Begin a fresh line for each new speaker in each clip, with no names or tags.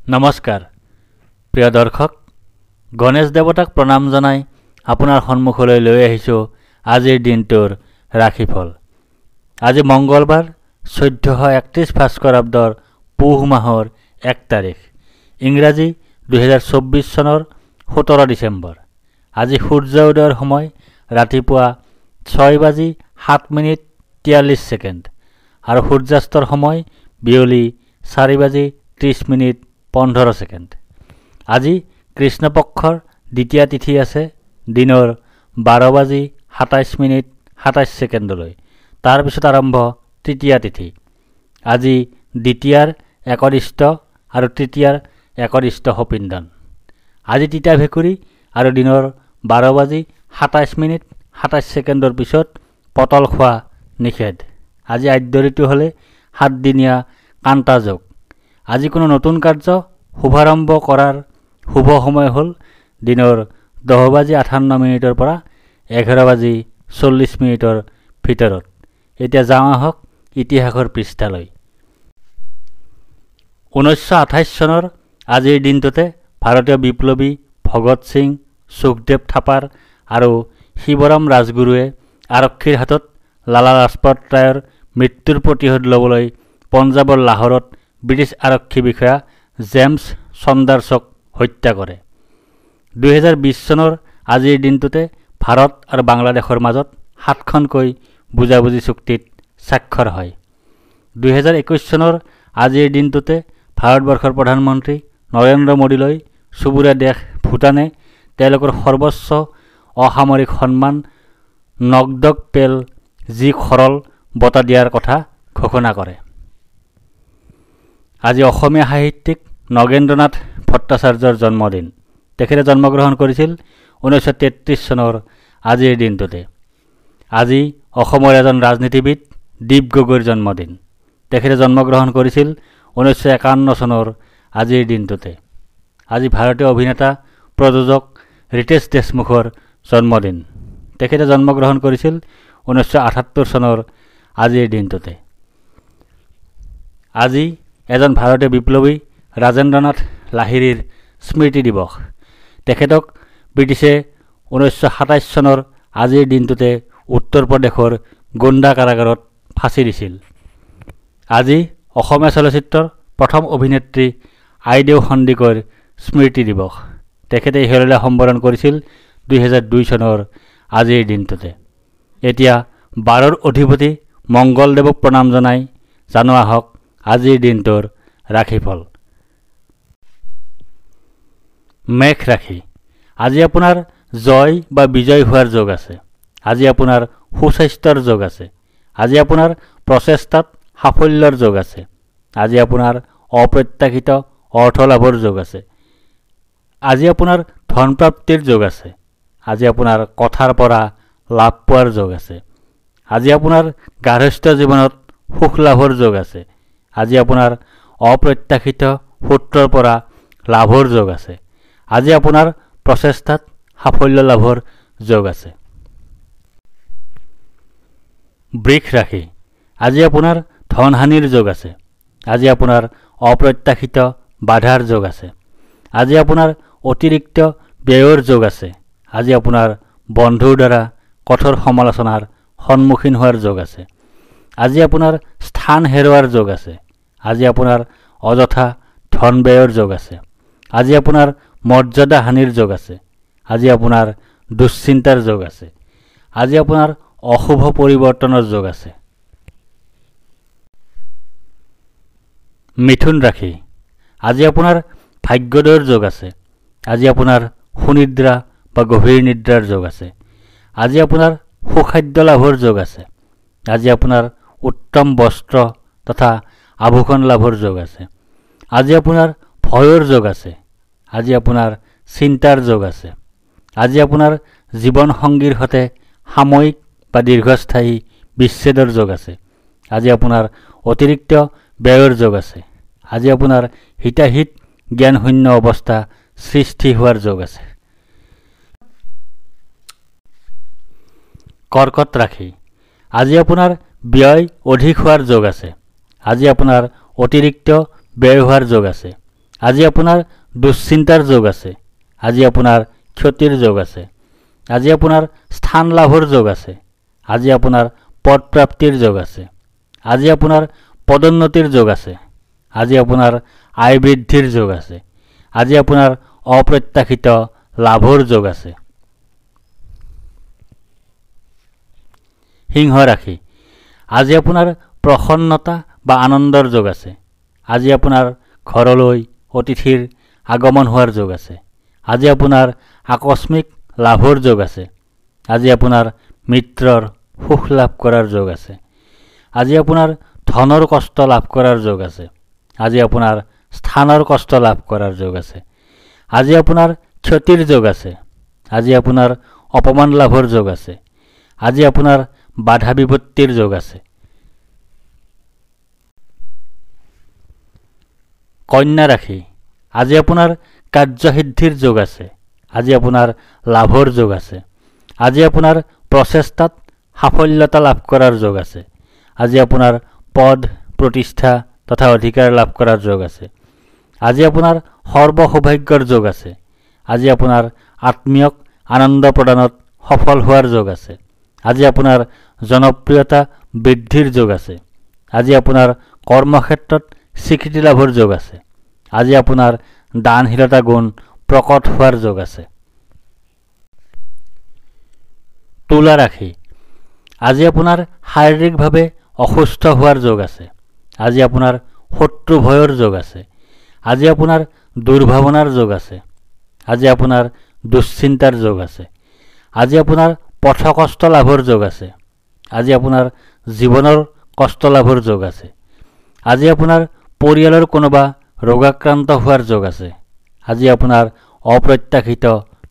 নমস্কাৰ প্ৰিয় দৰ্শক গণেশ দেৱতাক প্ৰণাম জনাই আপোনাৰ সন্মুখলৈ লৈ আহিছোঁ আজিৰ দিনটোৰ ৰাশিফল। আজি মঙ্গলবাৰ 1431 ভাস্কৰাব্দৰ পুহ মাহৰ 1 তাৰিখ, ইংৰাজী 2024 চনৰ 17 ডিচেম্বৰ। আজি সূৰ্য উদয়ৰ সময় ৰাতিপুৱা 6:07:43 আৰু সূৰ্যাস্তৰ সময় বিয়লি 4:30:15। আজি কৃষ্ণপক্ষৰ দ্বিতীয়া তিথি আছে দিনৰ 12:27:27 তাৰপিছত আৰম্ভ তৃতীয়া তিথি। আজি দ্বিতীয়াৰ একদিষ্ট আৰু তৃতীয়াৰ একদিষ্ট সপিন্দন। আজি তিতা ভেকুৰী আৰু দিনৰ 12:27:27 পিছত পটল খোৱা নিষেধ। আজি আদ্য ঋতু হ'লে 7 দিনীয়া কান্তা যোগ। আজি কোনো নতুন কাৰ্য শুভাৰম্ভ কৰাৰ শুভ সময় হ'ল দিনৰ 10:58 পৰা 11:40 ভিতৰত। এতিয়া যাওঁ আহক ইতিহাসৰ পৃষ্ঠালৈ। 1928 চনৰ আজিৰ দিনটোতে ভাৰতীয় বিপ্লৱী ভগত সিং, সুখদেৱ থাপাৰ আৰু শিৱৰাম ৰাজগুৰুৱে আৰক্ষীৰ হাতত লালা লাজপত ৰায়ৰ মৃত্যুৰ প্ৰতিশোধ ল'বলৈ পঞ্জাৱৰ লাহোৰত ব্ৰিটিছ আৰক্ষী বিষয়া জেমছ চন্দাৰ্ছক হত্যা কৰে। 2020 চনৰ আজিৰ দিনটোতে ভাৰত আৰু বাংলাদেশৰ মাজত 7খনকৈ বুজাবুজি চুক্তিত স্বাক্ষৰ হয়। 2021 চনৰ আজিৰ দিনটোতে ভাৰতবৰ্ষৰ প্ৰধানমন্ত্ৰী নৰেন্দ্ৰ মোদীলৈ চুবুৰীয়া দেশ ভূটানে তেওঁলোকৰ সৰ্বোচ্চ অসামৰিক সন্মান নগদক পেল জি খৰল বঁটা দিয়াৰ কথা ঘোষণা কৰে। আজি অসমীয়া সাহিত্যিক নগেন্দ্ৰনাথ ভট্টাচাৰ্যৰ জন্মদিন। তেখেতে জন্মগ্ৰহণ কৰিছিল 1933 চনৰ আজিৰ দিনটোতে। আজি অসমৰ এজন ৰাজনীতিবিদ দীপ গগৈৰ জন্মদিন। তেখেতে জন্মগ্ৰহণ কৰিছিল 1951 চনৰ আজিৰ দিনটোতে। আজি ভাৰতীয় অভিনেতা প্ৰযোজক ৰিতেশ দেশমুখৰ জন্মদিন। তেখেতে জন্মগ্ৰহণ কৰিছিল 1978 চনৰ আজিৰ দিনটোতে। আজি এজন ভাৰতীয় বিপ্লৱী ৰাজেন্দ্ৰনাথ লাহিৰীৰ স্মৃতি দিৱস। তেখেতক ব্ৰিটিছে 1927 চনৰ আজিৰ দিনটোতে উত্তৰ প্ৰদেশৰ গোণ্ডা কাৰাগাৰত ফাঁচি দিছিল। আজি অসমীয়া চলচ্চিত্ৰৰ প্ৰথম অভিনেত্ৰী আইদেউ সন্দিকৈৰ স্মৃতি দিৱস। তেখেতে ইহলীলা সম্বৰণ কৰিছিল 2002 চনৰ আজিৰ দিনটোতে। এতিয়া 12ৰ অধিপতি মংগলদেৱক প্ৰণাম জনাই জানো আহক আজিৰ দিনটোৰ ৰাশিফল। মেঘ ৰাশি। আজি আপোনাৰ জয় বা বিজয় হোৱাৰ যোগ আছে। আজি আপোনাৰ সুস্বাস্থ্যৰ যোগ আছে। আজি আপোনাৰ প্ৰচেষ্টাত সাফল্যৰ যোগ আছে। আজি আপোনাৰ অপ্ৰত্যাশিত অৰ্থ লাভৰ যোগ আছে। আজি আপোনাৰ ধন প্ৰাপ্তিৰ যোগ আছে। আজি আপোনাৰ কথাৰ পৰা লাভ পোৱাৰ যোগ আছে। আজি আপোনাৰ গাৰ্হস্থ্য জীৱনত সুখ লাভৰ যোগ আছে। আজি আপোনাৰ অপ্ৰত্যাশিত সূত্ৰৰ পৰা লাভৰ যোগ আছে। আজি আপোনাৰ প্ৰচেষ্টাত সাফল্য লাভৰ যোগ আছে। বৃষ ৰাশি। আজি আপোনাৰ ধনহানিৰ যোগ আছে। আজি আপোনাৰ অপ্ৰত্যাশিত বাধাৰ যোগ আছে। আজি আপোনাৰ অতিৰিক্ত ব্যয়ৰ যোগ আছে। আজি আপোনাৰ বন্ধুৰ দ্বাৰা কঠোৰ সমালোচনাৰ সন্মুখীন হোৱাৰ যোগ আছে। আজি আপোনাৰ স্থান হেৰুৱাৰ যোগ আছে। আজি আপোনাৰ অযথা ধন ব্যয়ৰ যোগ আছে। আজি আপোনাৰ মৰ্যাদা হানিৰ যোগ আছে। আজি আপোনাৰ দুশ্চিন্তাৰ যোগ আছে। আজি আপোনাৰ অশুভ পৰিৱৰ্তনৰ যোগ আছে। মিথুন ৰাশি। আজি আপোনাৰ ভাগ্যোদয়ৰ যোগ আছে। আজি আপোনাৰ সুনিদ্ৰা বা গভীৰ নিদ্ৰাৰ যোগ আছে। আজি আপোনাৰ সুখাদ্য লাভৰ যোগ আছে। আজি আপোনাৰ উত্তম বস্ত্ৰ তথা আভূষণ লাভৰ যোগ আছে। আজি আপোনাৰ ভয়ৰ যোগ আছে। আজি আপোনাৰ চিন্তাৰ যোগ আছে। আজি আপোনাৰ জীৱন সংগীৰ সৈতে সাময়িক বা দীৰ্ঘস্থায়ী বিচ্ছেদৰ যোগ আছে। আজি আপোনাৰ অতিৰিক্ত ব্যয়ৰ যোগ আছে। আজি আপোনাৰ হিতাহিত জ্ঞানশূন্য অৱস্থা সৃষ্টি হোৱাৰ যোগ আছে। কৰ্কট ৰাশি। আজি আপোনাৰ ব্যয় অধিক হোৱাৰ যোগ আছে। আজি আপোনাৰ অতিৰিক্ত ব্যয় হোৱাৰ যোগ আছে। আজি আপোনাৰ দুশ্চিন্তাৰ যোগ আছে। আজি আপোনাৰ ক্ষতিৰ যোগ আছে। আজি আপোনাৰ স্থান লাভৰ যোগ আছে। আজি আপোনাৰ পদ প্ৰাপ্তিৰ যোগ আছে। আজি আপোনাৰ পদোন্নতিৰ যোগ আছে। আজি আপোনাৰ আয় বৃদ্ধিৰ যোগ আছে। আজি আপোনাৰ অপ্ৰত্যাশিত লাভৰ যোগ আছে। সিংহ ৰাশি, আজি আপোনাৰ প্ৰসন্নতা বা আনন্দৰ যোগ আছে। আজি আপোনাৰ ঘৰলৈ অতিথিৰ আগমন হোৱাৰ যোগ আছে। আজি আপোনাৰ আকস্মিক লাভৰ যোগ আছে। আজি আপোনাৰ মিত্ৰৰ সুখ লাভ কৰাৰ যোগ আছে। আজি আপোনাৰ ধনৰ কষ্ট লাভ কৰাৰ যোগ আছে। আজি আপোনাৰ স্থানৰ কষ্ট লাভ কৰাৰ যোগ আছে। আজি আপোনাৰ ক্ষতিৰ যোগ আছে। আজি আপোনাৰ অপমান লাভৰ যোগ আছে। আজি আপোনাৰ বাধা বিপত্তিৰ যোগ আছে। কন্যা ৰাশি, আজি আপোনাৰ কাৰ্যসিদ্ধিৰ যোগ আছে। আজি আপোনাৰ লাভৰ যোগ আছে। আজি আপোনাৰ প্ৰচেষ্টাত সাফল্যতা লাভ কৰাৰ যোগ আছে। আজি আপোনাৰ পদ প্ৰতিষ্ঠা তথা অধিকাৰ লাভ কৰাৰ যোগ আছে। আজি আপোনাৰ সৰ্ব সৌভাগ্যৰ যোগ আছে। আজি আপোনাৰ আত্মীয়ক আনন্দ প্ৰদানত সফল হোৱাৰ যোগ আছে। আজি আপোনাৰ জনপ্ৰিয়তা বৃদ্ধিৰ যোগ আছে। আজি আপোনাৰ কৰ্মক্ষেত্ৰত স্বীকৃতি লাভৰ যোগ আছে। আজি আপোনাৰ দানশীলতা গুণ প্ৰকট হোৱাৰ যোগ আছে। তুলা ৰাশি, আজি আপোনাৰ শাৰীৰিকভাৱে অসুস্থ হোৱাৰ যোগ আছে। আজি আপোনাৰ শত্ৰু ভয়ৰ যোগ আছে। আজি আপোনাৰ দুৰ্ভাৱনাৰ যোগ আছে। আজি আপোনাৰ দুশ্চিন্তাৰ যোগ আছে। আজি আপোনাৰ পথকষ্ট লাভৰ যোগ আছে। আজি আপোনাৰ জীৱনৰ কষ্ট লাভৰ যোগ আছে। আজি আপোনাৰ পৰিয়ালৰ কোনোবা ৰোগাক্ৰান্ত হোৱাৰ যোগ আছে। আজি আপোনাৰ অপ্ৰত্যাশিত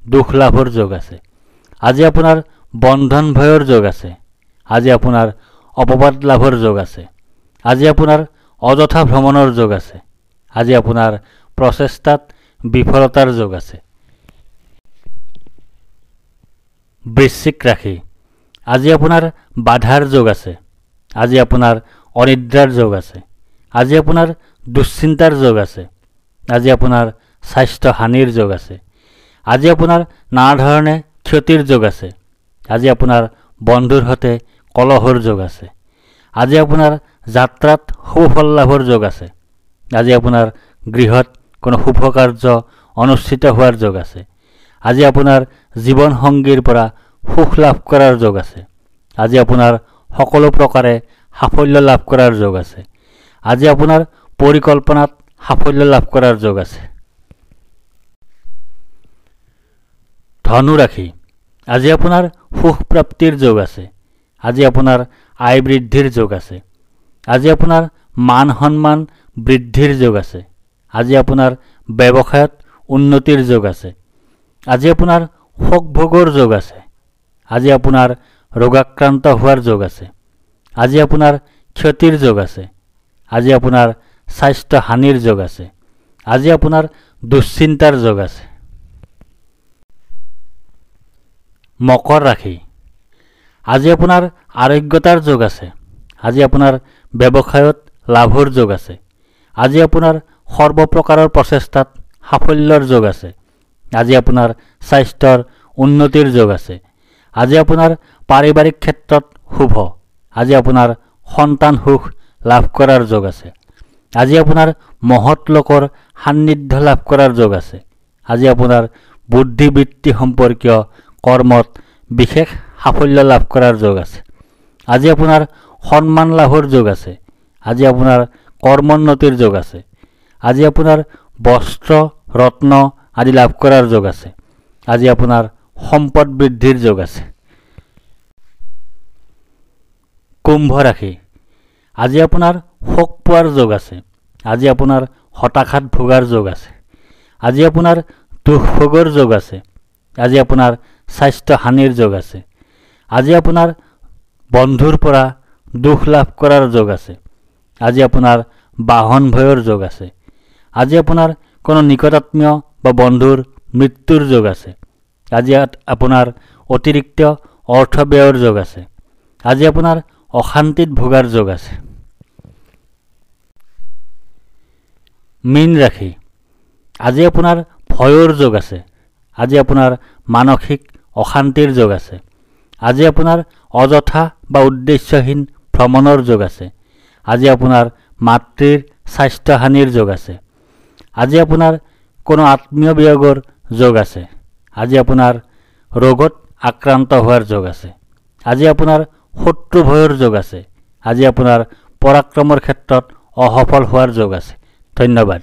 দুখ লাভৰ যোগ আছে। আজি আপোনাৰ বন্ধন ভয়ৰ যোগ আছে। আজি আপোনাৰ অপবাদ লাভৰ যোগ আছে। আজি আপোনাৰ অযথা ভ্ৰমণৰ যোগ আছে। আজি আপোনাৰ প্ৰচেষ্টাত বিফলতাৰ যোগ আছে। বৃশ্চিক ৰাশি, আজি আপোনাৰ বাধাৰ যোগ আছে। আজি আপোনাৰ অনিদ্ৰাৰ যোগ আছে। আজি আপোনাৰ দুশ্চিন্তাৰ যোগ আছে। আজি আপোনাৰ স্বাস্থ্য হানিৰ যোগ আছে। আজি আপোনাৰ নানা ধৰণে ক্ষতিৰ যোগ আছে। আজি আপোনাৰ বন্ধুৰ সৈতে কলহৰ যোগ আছে। আজি আপোনাৰ যাত্ৰাত সুফল লাভৰ যোগ আছে। আজি আপোনাৰ গৃহত কোনো শুভ কাৰ্য অনুষ্ঠিত হোৱাৰ যোগ আছে। আজি আপোনাৰ জীৱন সংগীৰ পৰা সুখ লাভ কৰাৰ যোগ আছে। আজি আপোনাৰ সকলো প্ৰকাৰে সাফল্য লাভ কৰাৰ যোগ আছে। আজি আপোনাৰ পৰিকল্পনাত সাফল্য লাভ কৰাৰ যোগ আছে। ধনু ৰাশি, আজি আপোনাৰ সুখ প্ৰাপ্তিৰ যোগ আছে। আজি আপোনাৰ আয় বৃদ্ধিৰ যোগ আছে। আজি আপোনাৰ মান সন্মান বৃদ্ধিৰ যোগ আছে। আজি আপোনাৰ ব্যৱসায়ত উন্নতিৰ যোগ আছে। আজি আপোনাৰ সুখ ভোগৰ যোগ আছে। আজি আপোনাৰ ৰোগাক্ৰান্ত হোৱাৰ যোগ আছে। আজি আপোনাৰ ক্ষতিৰ যোগ আছে। আজি আপোনাৰ স্বাস্থ্য হানিৰ যোগ আছে। আজি আপোনাৰ দুশ্চিন্তাৰ যোগ আছে। মকৰ ৰাশি, আজি আপোনাৰ আৰোগ্যতাৰ যোগ আছে। আজি আপোনাৰ ব্যৱসায়ত লাভৰ যোগ আছে। আজি আপোনাৰ সৰ্বপ্ৰকাৰৰ প্ৰচেষ্টাত সাফল্যৰ যোগ আছে। আজি আপোনাৰ স্বাস্থ্যৰ উন্নতিৰ যোগ আছে। আজি আপোনাৰ পাৰিবাৰিক ক্ষেত্ৰত শুভ। আজি আপোনাৰ সন্তান সুখ লাভ কৰাৰ যোগ আছে। আজি আপোনাৰ মহৎ লোকৰ সান্নিধ্য লাভ কৰাৰ যোগ আছে। আজি আপোনাৰ বুদ্ধিবৃত্তি সম্পৰ্কীয় কৰ্মত বিশেষ সাফল্য লাভ কৰাৰ যোগ আছে। আজি আপোনাৰ সন্মান লাভৰ যোগ আছে। আজি আপোনাৰ কৰ্মোন্নতিৰ যোগ আছে। আজি আপোনাৰ বস্ত্ৰ ৰত্ন আদি লাভ কৰাৰ যোগ আছে। আজি আপোনাৰ সম্পদ বৃদ্ধিৰ যোগ আছে। কুম্ভ ৰাশি, আজি আপোনাৰ শোক পোৱাৰ যোগ আছে। আজি আপোনাৰ হতাশাত ভোগাৰ যোগ আছে। আজি আপোনাৰ দুখ ভোগৰ যোগ আছে। আজি আপোনাৰ স্বাস্থ্য হানিৰ যোগ আছে। আজি আপোনাৰ বন্ধুৰ পৰা দুখ লাভ কৰাৰ যোগ আছে। আজি আপোনাৰ বাহন ভয়ৰ যোগ আছে। আজি আপোনাৰ কোনো নিকটাত্মীয় বা বন্ধুৰ মৃত্যুৰ যোগ আছে। আজি আপোনাৰ অতিৰিক্ত অৰ্থ ব্যয়ৰ যোগ আছে। আজি আপোনাৰ অশান্তিত ভোগাৰ যোগ আছে। মীন ৰাশি, আজি আপোনাৰ ভয়ৰ যোগ আছে। আজি আপোনাৰ মানসিক অশান্তিৰ যোগ আছে। আজি আপোনাৰ অযথা বা উদ্দেশ্যহীন ভ্ৰমণৰ যোগ আছে। আজি আপোনাৰ মাতৃৰ স্বাস্থ্যহানিৰ যোগ আছে। আজি আপোনাৰ কোনো আত্মীয় বিয়োগৰ যোগ আছে। আজি আপোনাৰ ৰোগত আক্ৰান্ত হোৱাৰ যোগ আছে। আজি আপোনাৰ শত্ৰু ভয়ৰ যোগ আছে। আজি আপোনাৰ পৰাক্ৰমৰ ক্ষেত্ৰত অসফল হোৱাৰ যোগ আছে। ধন্যবাদ।